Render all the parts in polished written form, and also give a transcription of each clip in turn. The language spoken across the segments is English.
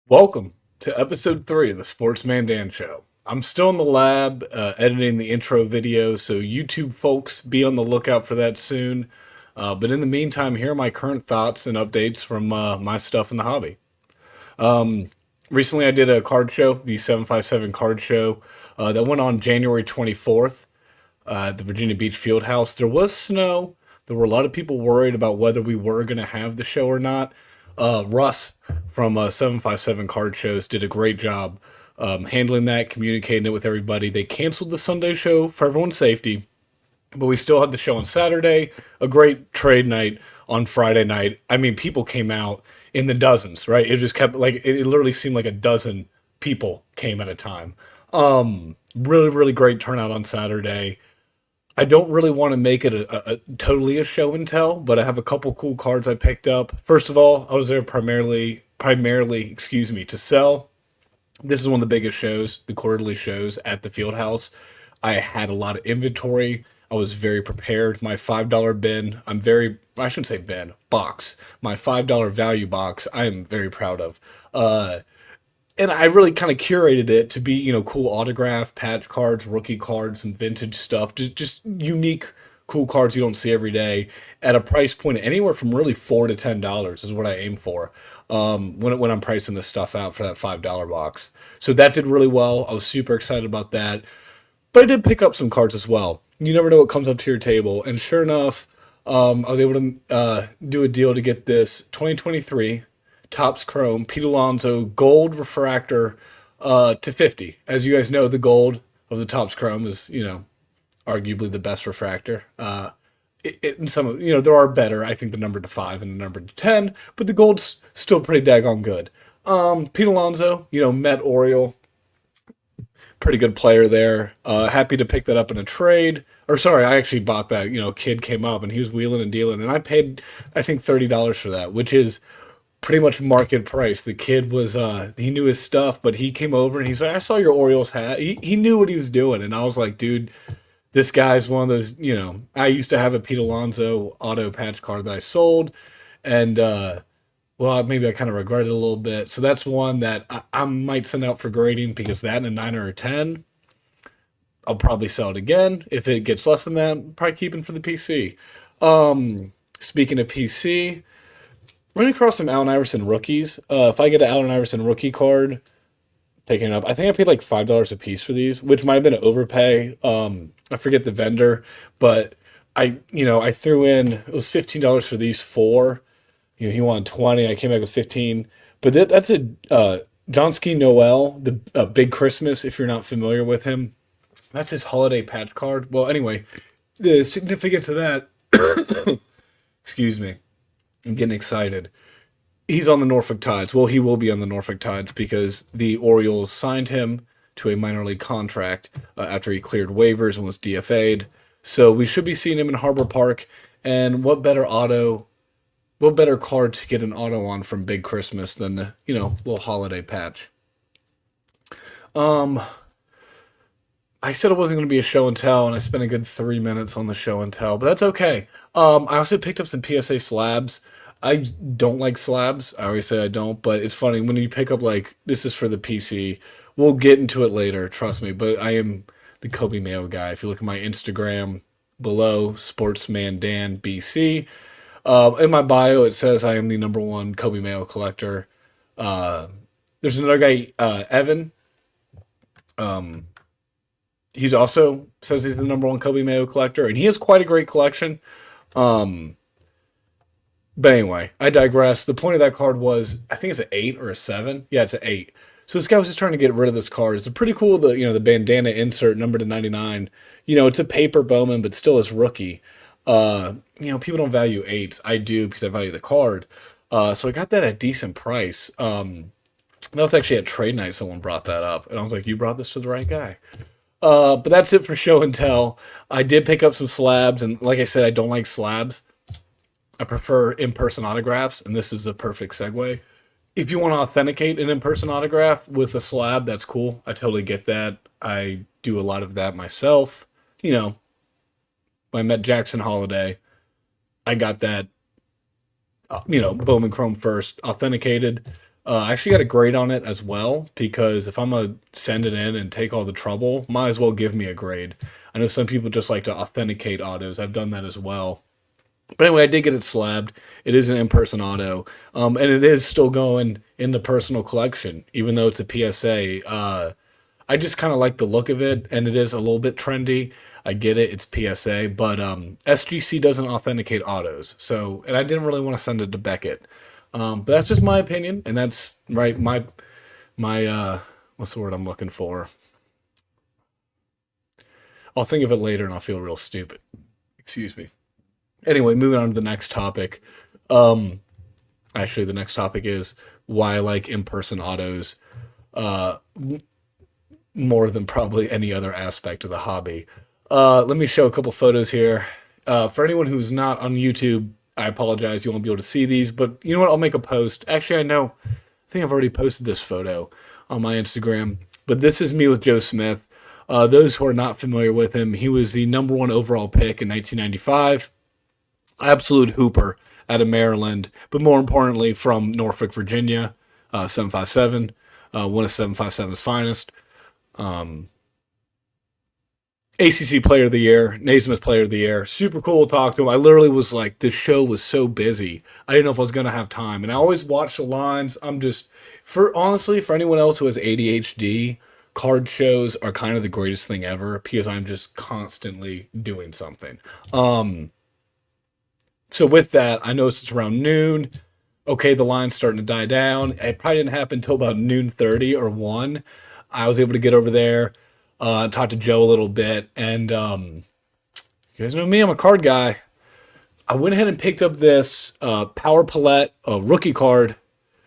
Welcome to episode 3 of the Sportsman Dan Show. I'm still in the lab editing the intro video, so YouTube folks be on the lookout for that soon. But in the meantime, here are my current thoughts and updates from my stuff in the hobby. Recently, I did a card show, the 757 card show, that went on January 24th at the Virginia Beach Fieldhouse. There was snow. There were a lot of people worried about whether we were going to have the show or not. Russ from 757 Card Shows did a great job handling that, communicating it with everybody. They canceled the Sunday show for everyone's safety, but we still had the show on Saturday, a great trade night on Friday night. I mean, people came out in the dozens, right? It just kept like it literally seemed like a dozen people came at a time. Really, really great turnout on Saturday. I don't really want to make it a totally a show and tell, but I have a couple cool cards I picked up. First of all, I was there primarily, excuse me, to sell. This is one of the biggest shows, the quarterly shows at the field house. I had a lot of inventory. I was very prepared. My $5 bin, I shouldn't say bin, box. My $5 value box, I am very proud of. And I really kind of curated it to be, cool autograph, patch cards, rookie cards, some vintage stuff, just unique, cool cards you don't see every day at a price point anywhere from really $4 to $10 is what I aim for. When I'm pricing this stuff out for that $5 box, so that did really well. I was super excited about that, but I did pick up some cards as well. You never know what comes up to your table, and sure enough, I was able to do a deal to get this 2023 Topps Chrome Pete Alonso Gold Refractor to 50. As you guys know, the gold of the Topps Chrome is, arguably the best refractor. In some, there are better. I think the number to 5 and the number to 10, but the gold's still pretty daggone good. Pete Alonso, Met Oriole, pretty good player there. Happy to pick that up in a trade. Or sorry, I actually bought that. Kid came up and he was wheeling and dealing, and I paid, I think, $30 for that, which is pretty much market price. The kid was he knew his stuff, but he came over and he's like, I saw your Orioles hat. He knew what he was doing, and I was like, dude, this guy's one of those. I used to have a Pete Alonso auto patch card that I sold, and well, maybe I kind of regret it a little bit. So that's one that I might send out for grading, because that and a 9 or a 10, I'll probably sell it again. If it gets less than that, probably keeping for the PC. Speaking of PC, running across some Allen Iverson rookies. If I get an Allen Iverson rookie card, picking it up. I think I paid like $5 a piece for these, which might have been an overpay. I forget the vendor, but I threw in, it was $15 for these four. He wanted 20. I came back with 15. But that's a Johnsky Noel, the Big Christmas. If you're not familiar with him, that's his holiday patch card. Well, anyway, the significance of that. Excuse me. I'm getting excited. He's on the Norfolk Tides. Well, he will be on the Norfolk Tides because the Orioles signed him to a minor league contract after he cleared waivers and was DFA'd. So we should be seeing him in Harbor Park. And what better card to get an auto on from Big Christmas than the, little holiday patch. I said it wasn't going to be a show and tell, and I spent a good 3 minutes on the show and tell, but that's okay. I also picked up some PSA slabs. I don't like slabs. I always say I don't, but it's funny when you pick up, like, this is for the PC. We'll get into it later, trust me, but I am the Coby Mayo guy. If you look at my Instagram below, Sportsman Dan BC, in my bio it says I am the number one Coby Mayo collector. There's another guy, Evan. He's also says he's the number one Coby Mayo collector, and he has quite a great collection. But anyway, I digress. The point of that card was, I think it's an 8 or a 7. Yeah, it's an 8. So this guy was just trying to get rid of this card. It's a pretty cool, the bandana insert, number to 99. It's a paper Bowman, but still is rookie. People don't value 8s. I do, because I value the card. So I got that at a decent price. That was actually at trade night someone brought that up, and I was like, you brought this to the right guy. But that's it for show and tell. I did pick up some slabs, and like I said, I don't like slabs. I prefer in-person autographs, and this is the perfect segue. If you want to authenticate an in-person autograph with a slab, that's cool. I totally get that. I do a lot of that myself. When I met Jackson Holiday, I got that, Bowman Chrome first authenticated. I actually got a grade on it as well because if I'm gonna send it in and take all the trouble, might as well give me a grade. I know some people just like to authenticate autos. I've done that as well. But anyway, I did get it slabbed. It is an in-person auto, and it is still going in the personal collection, even though it's a PSA. I just kind of like the look of it, and it is a little bit trendy. I get it; it's PSA, but SGC doesn't authenticate autos, so and I didn't really want to send it to Beckett. But that's just my opinion, and that's right. My what's the word I'm looking for? I'll think of it later, and I'll feel real stupid. Excuse me. Anyway, moving on to the next topic. Um, Actually, the next topic is why I like in-person autos uh, more than probably any other aspect of the hobby. Let me show a couple photos here. For anyone who's not on YouTube, I apologize. You won't be able to see these, but you know what? I'll make a post. Actually, I know. I think I've already posted this photo on my Instagram. But this is me with Joe Smith. Those who are not familiar with him, he was the number one overall pick in 1995. Absolute hooper out of Maryland, but more importantly from Norfolk, Virginia. 757, one of 757's finest. ACC Player of the Year, Naismith Player of the Year. Super cool to talk to him. I literally was like, this show was so busy. I didn't know if I was going to have time. And I always watch the lines. I'm just, for honestly, for anyone else who has ADHD, card shows are kind of the greatest thing ever because I'm just constantly doing something. So with that, I noticed it's around noon. Okay, the line's starting to die down. It probably didn't happen until about noon 30 or 1. I was able to get over there, talk to Joe a little bit, and you guys know me, I'm a card guy. I went ahead and picked up this Power Palette rookie card.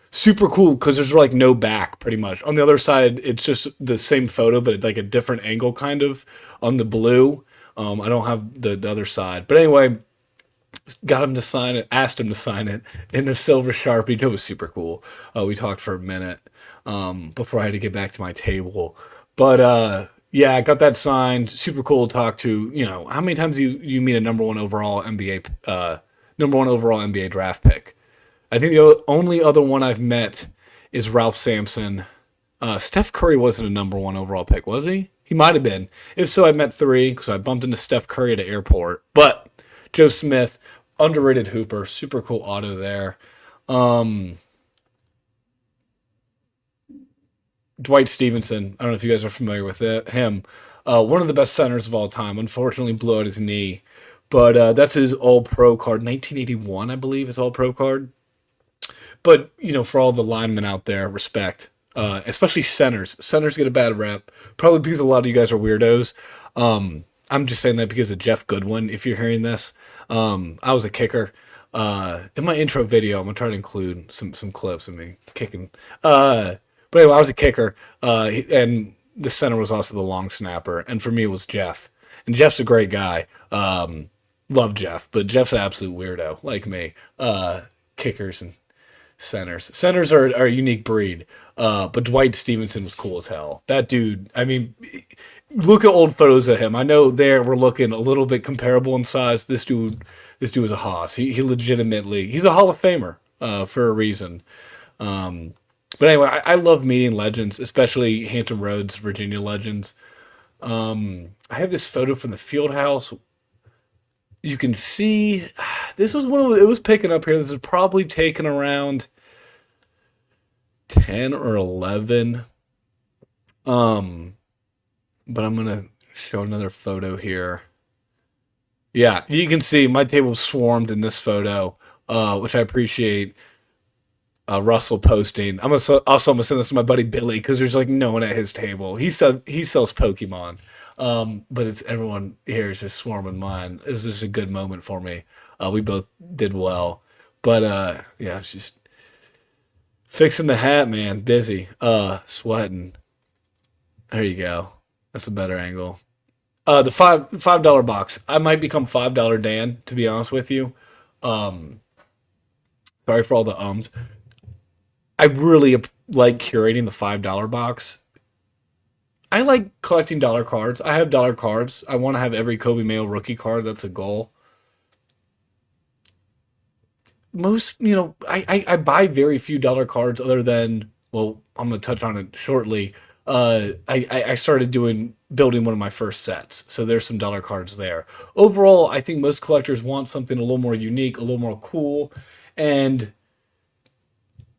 Super cool because there's like no back pretty much. On the other side, it's just the same photo, but it's like a different angle kind of on the blue. I don't have the other side. But anyway, got him to sign it, asked him to sign it in a silver Sharpie. It was super cool. We talked for a minute before I had to get back to my table. But yeah, I got that signed. Super cool to talk to. You know, how many times you meet a number one overall NBA draft pick? I think the only other one I've met is Ralph Sampson. Steph Curry wasn't a number one overall pick, was he? He might have been. If so, I met 3 because I bumped into Steph Curry at the airport. But Joe Smith, underrated hooper, super cool auto there. Dwight Stevenson, I don't know if you guys are familiar with him. One of the best centers of all time. Unfortunately, blew out his knee. But that's his All Pro card, 1981, I believe, his All Pro card. But, you know, for all the linemen out there, respect. Especially centers. Centers get a bad rep. Probably because a lot of you guys are weirdos. I'm just saying that because of Jeff Goodwin, if you're hearing this. I was a kicker. In my intro video, I'm going to try to include some clips of me kicking. But anyway, I was a kicker. And the center was also the long snapper. And for me, it was Jeff. And Jeff's a great guy. Love Jeff. But Jeff's an absolute weirdo, like me. Kickers and centers. Centers are a unique breed. But Dwight Stevenson was cool as hell. That dude, I mean, look at old photos of him. I know there we're looking a little bit comparable in size. This dude was a hoss. He legitimately, he's a Hall of Famer for a reason. But anyway, I love meeting legends, especially Hampton Roads, Virginia legends. I have this photo from the field house. You can see this was it was picking up here. This was probably taken around 10 or 11. But I'm gonna show another photo here. Yeah, you can see my table swarmed in this photo, which I appreciate Russell posting. I'm gonna send this to my buddy Billy because there's like no one at his table. He sells Pokemon, but it's everyone here is just swarming mine. It was just a good moment for me. We both did well, but yeah, it's just fixing the hat, man. Busy, sweating. There you go. That's a better angle. The $5 box. I might become $5 Dan, to be honest with you. Um, Sorry for all the ums. I really like curating the $5 box. I like collecting dollar cards. I have dollar cards. I want to have every Coby Mayo rookie card. That's a goal. most, I buy very few dollar cards other than, well, I'm going to touch on it shortly. I started building one of my first sets. So there's some dollar cards there. Overall, I think most collectors want something a little more unique, a little more cool. And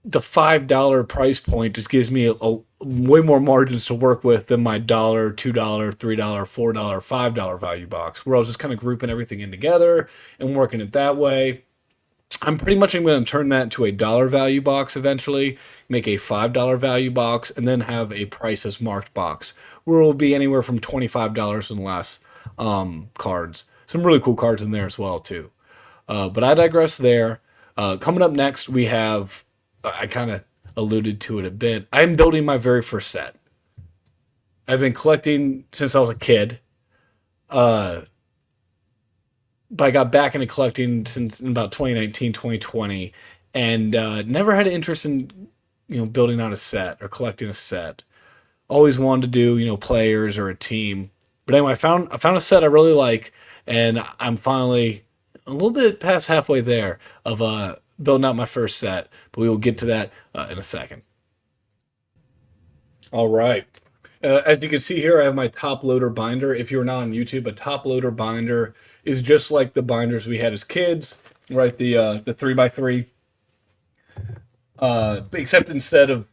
the $5 price point just gives me a way more margins to work with than my dollar, $2, $3, $4, $5 value box, where I was just kind of grouping everything in together and working it that way. I'm pretty much going to turn that into a dollar value box eventually, make a $5 value box, and then have a price as marked box where it will be anywhere from $25 and less cards. Some really cool cards in there as well too. But I digress there. Coming up next, we have, I kind of alluded to it a bit. I'm building my very first set. I've been collecting since I was a kid. Uh, but I got back into collecting since in about 2019, 2020, and never had an interest in building out a set or collecting a set. Always wanted to do players or a team. But anyway, I found a set I really like, and I'm finally a little bit past halfway there of building out my first set. But we will get to that in a second. All right. As you can see here, I have my top loader binder. If you're not on YouTube, a top loader binder is just like the binders we had as kids, right? The 3x3, except instead of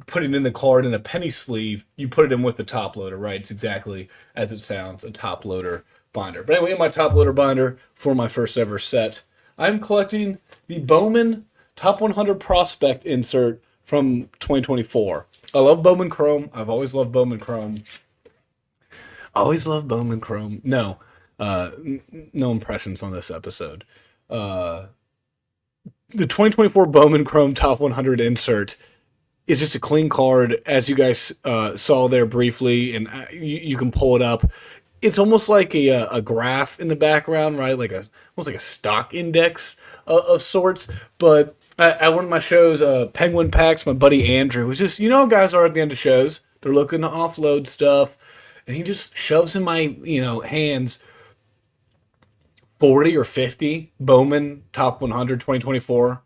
putting in the card in a penny sleeve, you put it in with the top loader, right? It's exactly as it sounds, a top loader binder. But anyway, in my top loader binder for my first ever set, I'm collecting the Bowman Top 100 Prospect insert from 2024. I love Bowman Chrome. I've always loved Bowman Chrome. Always loved Bowman Chrome. No, no impressions on this episode. Uh, the 2024 Bowman Chrome Top 100 insert is just a clean card, as you guys saw there briefly, and you can pull it up. It's almost like a graph in the background, right? Like almost like a stock index of sorts. But at one of my shows, Penguin Packs, my buddy Andrew was just, guys are at the end of shows. They're looking to offload stuff. And he just shoves in my, hands 40 or 50 Bowman Top 100 2024.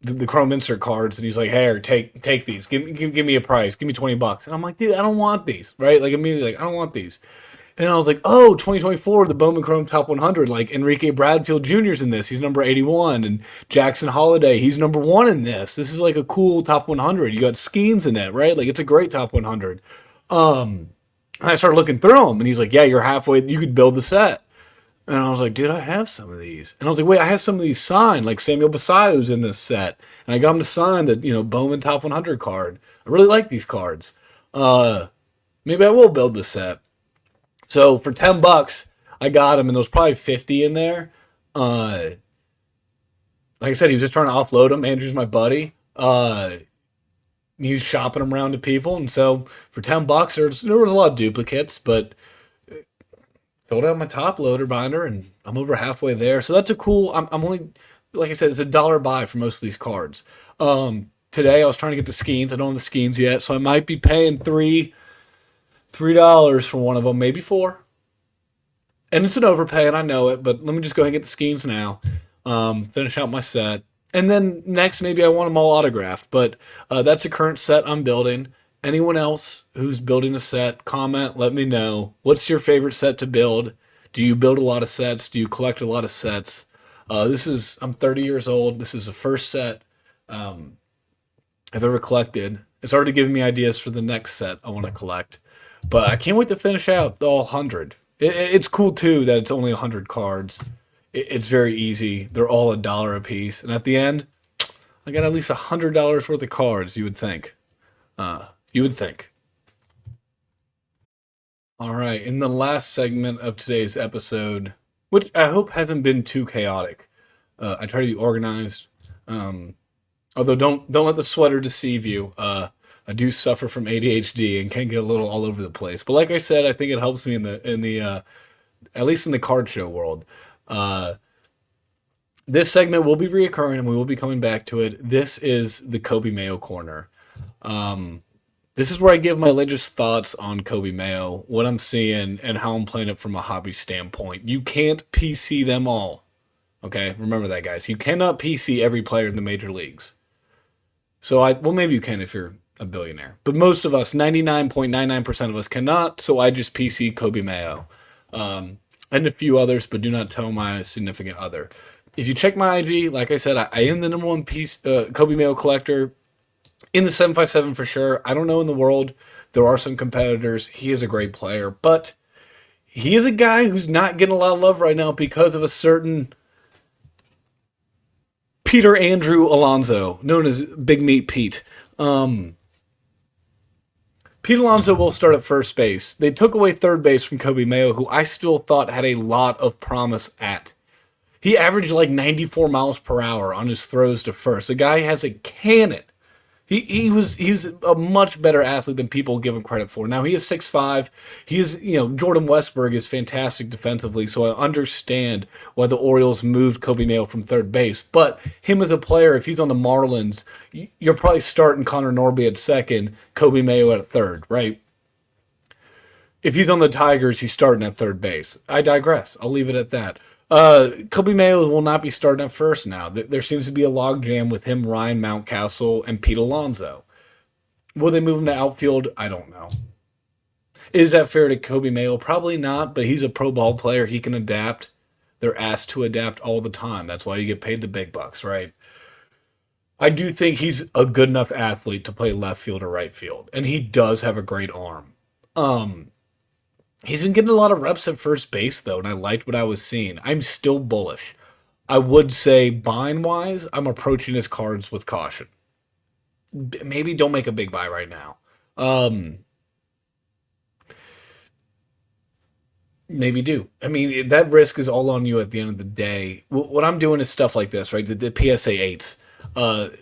The Chrome insert cards, and he's like, "Hey, take these. Give me a price. Give me $20." And I'm like, "Dude, I don't want these." Right? Like immediately, like I don't want these. And I was like, "Oh, 2024, the Bowman Chrome Top 100. Like Enrique Bradfield Jr.'s in this. He's number 81, and Jackson Holiday, he's number 1 in this. This is like a cool Top 100. You got schemes in it, right? Like it's a great Top 100." And I started looking through them, and he's like, "Yeah, you're halfway. You could build the set." And I was like, "Dude, I have some of these." And I was like, "Wait, I have some of these signed. Like Samuel Basayo's in this set." And I got him to sign the, Bowman Top 100 card. I really like these cards. Maybe I will build this set. So for $10, I got him, and there was probably 50 in there. Like I said, he was just trying to offload them. Andrew's my buddy. He was shopping them around to people. And so for $10, there was a lot of duplicates, but filled out my top loader binder, and I'm over halfway there. So that's a cool. I'm only, like I said, it's a dollar buy for most of these cards. Today I was trying to get the skeins. I don't have the skeins yet, so I might be paying $3 for one of them, maybe $4. And it's an overpay, and I know it. But let me just go ahead and get the skeins now. Finish out my set, and then next maybe I want them all autographed. But that's the current set I'm building. Anyone else who's building a set, comment, let me know. What's your favorite set to build? Do you build a lot of sets? Do you collect a lot of sets? I'm 30 years old. This is the first set I've ever collected. It's already given me ideas for the next set I want to collect. But I can't wait to finish out all 100. It's cool, too, that it's only 100 cards. It's very easy. They're all $1 a piece. And at the end, I got at least $100 worth of cards, you would think. You would think. All right, in the last segment of today's episode, which I hope hasn't been too chaotic. I try to be organized. Although don't let the sweater deceive you. I do suffer from ADHD and can get a little all over the place. But like I said, I think it helps me in the at least in the card show world. This segment will be reoccurring, and we will be coming back to it. This is the Coby Mayo corner. This is where I give my latest thoughts on Coby Mayo, what I'm seeing, and how I'm playing it from a hobby standpoint. You can't PC them all. Okay, remember that, guys. You cannot PC every player in the major leagues. Well, maybe you can if you're a billionaire, but most of us, 99.99% of us, cannot. So I just PC Coby Mayo, and a few others, but do not tell my significant other. If you check my IG, like I said, I am the number one Coby Mayo collector in the 757 for sure. I don't know in the world. There are some competitors. He is a great player, but he is a guy who's not getting a lot of love right now because of a certain Peter Andrew Alonso, known as Big Meat Pete. Pete Alonso will start at first base. They took away third base from Coby Mayo, who I still thought had a lot of promise at. He averaged like 94 miles per hour on his throws to first. The guy has a cannon. He was a much better athlete than people give him credit for. Now he is 6'5". He is, Jordan Westburg is fantastic defensively, so I understand why the Orioles moved Coby Mayo from third base. But him as a player, if he's on the Marlins, you're probably starting Connor Norby at second, Coby Mayo at third, right? If he's on the Tigers, he's starting at third base. I digress. I'll leave it at that. Coby Mayo will not be starting at first now. There seems to be a logjam with him, Ryan Mountcastle, and Pete Alonso. Will they move him to outfield? I don't know. Is that fair to Coby Mayo? Probably not, but he's a pro ball player. He can adapt. They're asked to adapt all the time. That's why you get paid the big bucks, right? I do think he's a good enough athlete to play left field or right field, and he does have a great arm. He's been getting a lot of reps at first base, though, and I liked what I was seeing. I'm still bullish. I would say, buying-wise, I'm approaching his cards with caution. Maybe don't make a big buy right now. Maybe do. I mean, that risk is all on you at the end of the day. What I'm doing is stuff like this, right? The PSA 8s.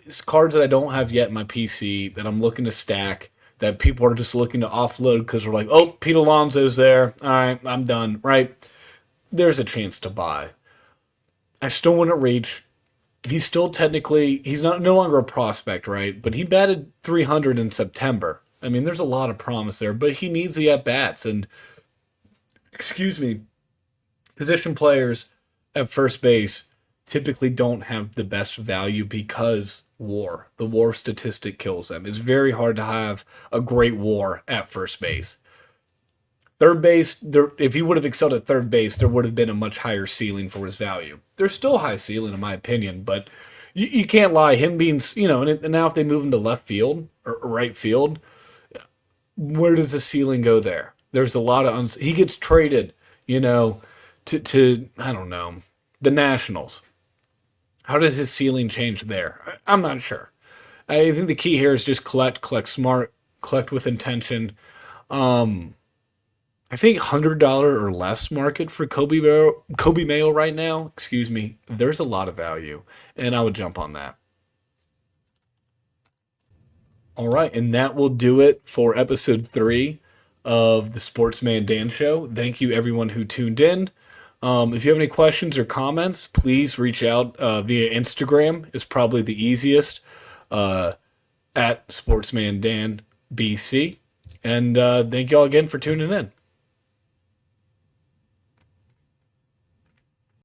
It's cards that I don't have yet in my PC that I'm looking to stack, that people are just looking to offload because they're like, oh, Pete Alonso's there. All right, I'm done, right? There's a chance to buy. I still wouldn't reach. He's still technically, he's no longer a prospect, right? But he batted 300 in September. I mean, there's a lot of promise there, but he needs the at-bats. And, excuse me, position players at first base typically don't have the best value because the war statistic kills them. It's very hard to have a great war at first base. Third base, if he would have excelled at third base, there would have been a much higher ceiling for his value. There's still a high ceiling, in my opinion, but you can't lie. Him being, and now if they move him to left field or right field, where does the ceiling go there? There's a lot of he gets traded, to I don't know, the Nationals. How does his ceiling change there? I'm not sure. I think the key here is just collect smart, collect with intention. I think $100 or less market for Coby Mayo right now. Excuse me. There's a lot of value, and I would jump on that. All right, and that will do it for episode 3 of the Sportsman Dan Show. Thank you, everyone who tuned in. If you have any questions or comments, please reach out via Instagram. It's probably the easiest, at Sportsman Dan BC. And thank you all again for tuning in.